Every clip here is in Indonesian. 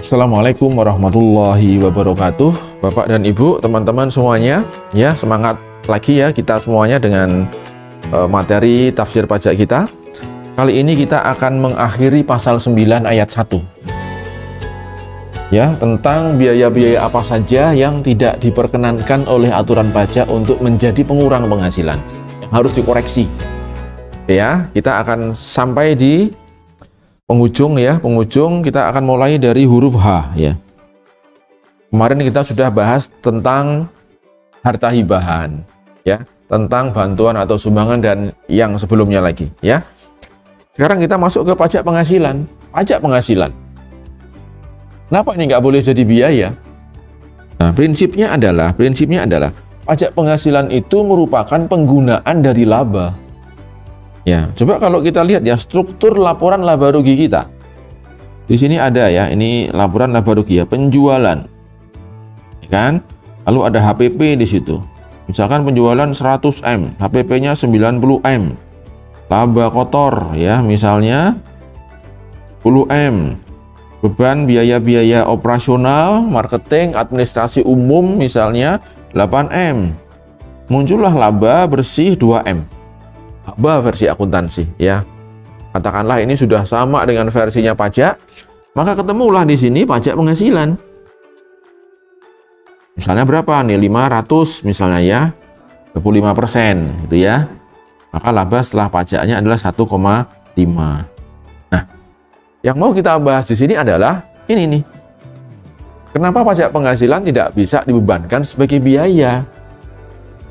Assalamualaikum warahmatullahi wabarakatuh, Bapak dan Ibu, teman-teman semuanya. Ya, semangat lagi ya kita semuanya dengan materi tafsir pajak kita. Kali ini kita akan mengakhiri pasal 9 ayat 1. Ya, tentang biaya-biaya apa saja yang tidak diperkenankan oleh aturan pajak untuk menjadi pengurang penghasilan, yang harus dikoreksi. Ya, kita akan sampai di penghujung ya, penghujung kita akan mulai dari huruf H ya. Kemarin kita sudah bahas tentang harta hibahan ya, tentang bantuan atau sumbangan dan yang sebelumnya lagi ya. Sekarang kita masuk ke pajak penghasilan. Pajak penghasilan. Kenapa ini nggak boleh jadi biaya? Nah, prinsipnya adalah pajak penghasilan itu merupakan penggunaan dari laba. Ya, coba kalau kita lihat ya struktur laporan laba rugi kita. Di sini ada ya, ini laporan laba rugi ya, penjualan. Ya kan? Lalu ada HPP di situ. Misalkan penjualan 100M, HPP-nya 90M. Laba kotor ya, misalnya 10M. Beban biaya-biaya operasional, marketing, administrasi umum misalnya 8M. Muncullah laba bersih 2M. Laba versi akuntansi ya. Katakanlah ini sudah sama dengan versinya pajak, maka ketemulah di sini pajak penghasilan. Misalnya berapa nih? 500 misalnya ya. 25% gitu ya. Maka laba setelah pajaknya adalah 1,5. Nah, yang mau kita bahas di sini adalah ini nih. Kenapa pajak penghasilan tidak bisa dibebankan sebagai biaya?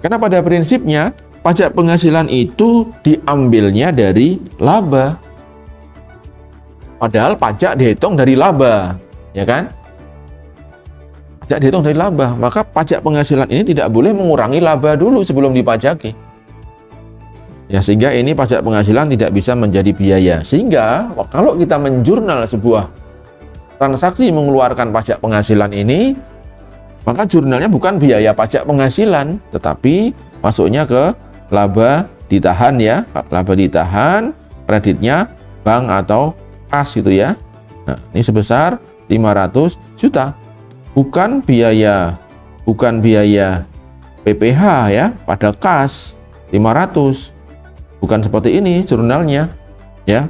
Karena pada prinsipnya pajak penghasilan itu diambilnya dari laba. Padahal pajak dihitung dari laba, ya kan? Pajak dihitung dari laba, maka pajak penghasilan ini tidak boleh mengurangi laba dulu sebelum dipajaki. Ya, sehingga ini pajak penghasilan tidak bisa menjadi biaya. Sehingga kalau kita menjurnal sebuah transaksi mengeluarkan pajak penghasilan ini, maka jurnalnya bukan biaya pajak penghasilan, tetapi masuknya ke laba ditahan ya, laba ditahan, kreditnya bank atau kas gitu ya. Nah, ini sebesar 500 juta. Bukan biaya PPh ya, pada kas 500. Bukan seperti ini jurnalnya ya.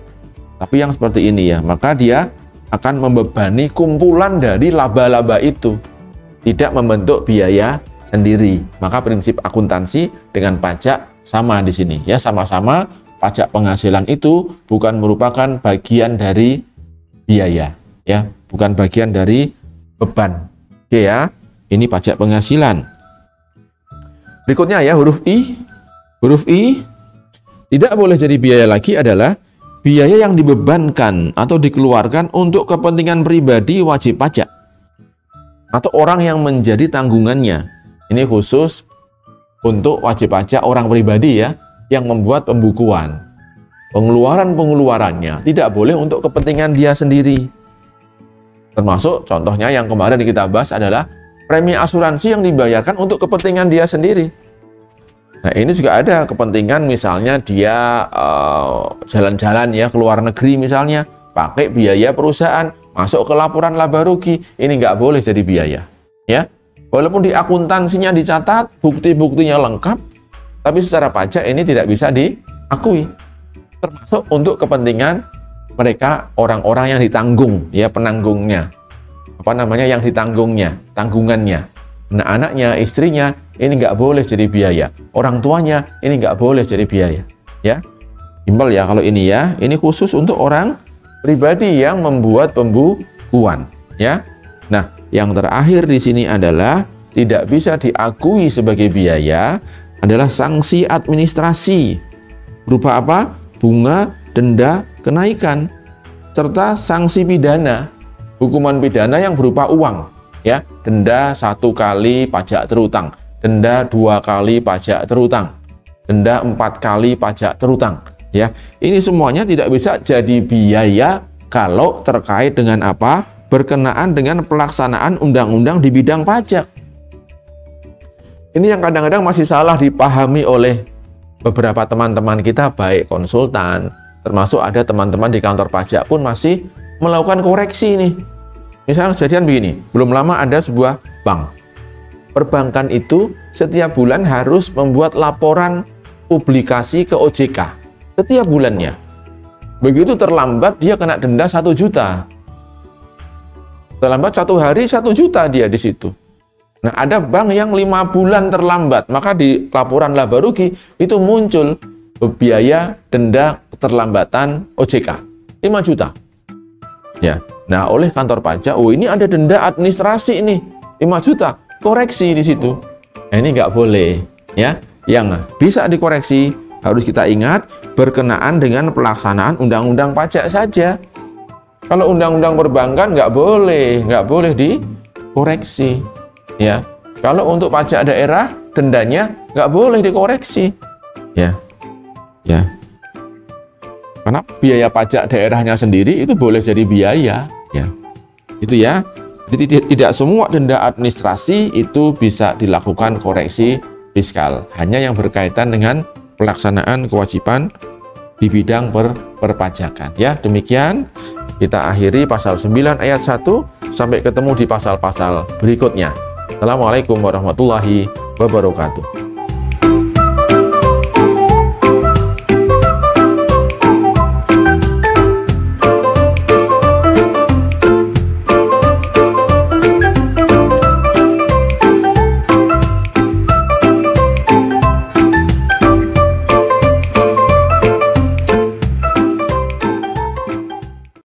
Tapi yang seperti ini ya, maka dia akan membebani kumpulan dari laba-laba itu. Tidak membentuk biaya sendiri. Maka prinsip akuntansi dengan pajak sama di sini ya, sama-sama pajak penghasilan itu bukan merupakan bagian dari biaya ya, bukan bagian dari beban. Oke ya, ini pajak penghasilan. Berikutnya ya, huruf I. Huruf I tidak boleh jadi biaya lagi adalah biaya yang dibebankan atau dikeluarkan untuk kepentingan pribadi wajib pajak atau orang yang menjadi tanggungannya. Ini khusus untuk wajib pajak orang pribadi ya, yang membuat pembukuan. Pengeluarannya tidak boleh untuk kepentingan dia sendiri. Termasuk contohnya yang kemarin kita bahas adalah premi asuransi yang dibayarkan untuk kepentingan dia sendiri. Nah, ini juga ada kepentingan, misalnya dia jalan-jalan ya ke luar negeri misalnya, pakai biaya perusahaan, masuk ke laporan laba rugi, ini nggak boleh jadi biaya ya. Walaupun di akuntansinya dicatat, bukti-buktinya lengkap, tapi secara pajak ini tidak bisa diakui. Termasuk untuk kepentingan mereka, orang-orang yang ditanggung, ya penanggungnya. Apa namanya yang ditanggungnya, tanggungannya. Nah, anaknya, istrinya, ini nggak boleh jadi biaya. Orang tuanya, ini nggak boleh jadi biaya. Ya, simpel ya kalau ini ya. Ini khusus untuk orang pribadi yang membuat pembukuan. Ya, nah. Yang terakhir di sini adalah tidak bisa diakui sebagai biaya adalah sanksi administrasi berupa apa? Bunga, denda, kenaikan, serta sanksi pidana, hukuman pidana yang berupa uang ya, denda 1 kali pajak terutang, denda 2 kali pajak terutang, denda 4 kali pajak terutang ya. Ini semuanya tidak bisa jadi biaya kalau terkait dengan apa? Berkenaan dengan pelaksanaan undang-undang di bidang pajak. Ini yang kadang-kadang masih salah dipahami oleh beberapa teman-teman kita, baik konsultan, termasuk ada teman-teman di kantor pajak pun masih melakukan koreksi nih. Misalnya kejadian begini, belum lama ada sebuah bank. Perbankan itu setiap bulan harus membuat laporan publikasi ke OJK setiap bulannya. Begitu terlambat dia kena denda 1 juta. Terlambat 1 hari 1 juta dia di situ. Nah, ada bank yang 5 bulan terlambat, maka di laporan laba rugi itu muncul biaya denda keterlambatan OJK 5 juta. Ya. Nah, oleh kantor pajak, oh ini ada denda administrasi ini 5 juta, koreksi di situ. Nah, ini nggak boleh, ya. Yang bisa dikoreksi harus kita ingat berkenaan dengan pelaksanaan undang-undang pajak saja. Kalau undang-undang perbankan nggak boleh dikoreksi, ya. Kalau untuk pajak daerah dendanya nggak boleh dikoreksi, ya. Karena biaya pajak daerahnya sendiri itu boleh jadi biaya, ya. Itu ya. Jadi tidak semua denda administrasi itu bisa dilakukan koreksi fiskal, hanya yang berkaitan dengan pelaksanaan kewajiban di bidang perpajakan. Ya, demikian kita akhiri pasal 9 ayat 1, sampai ketemu di pasal-pasal berikutnya. Assalamualaikum warahmatullahi wabarakatuh.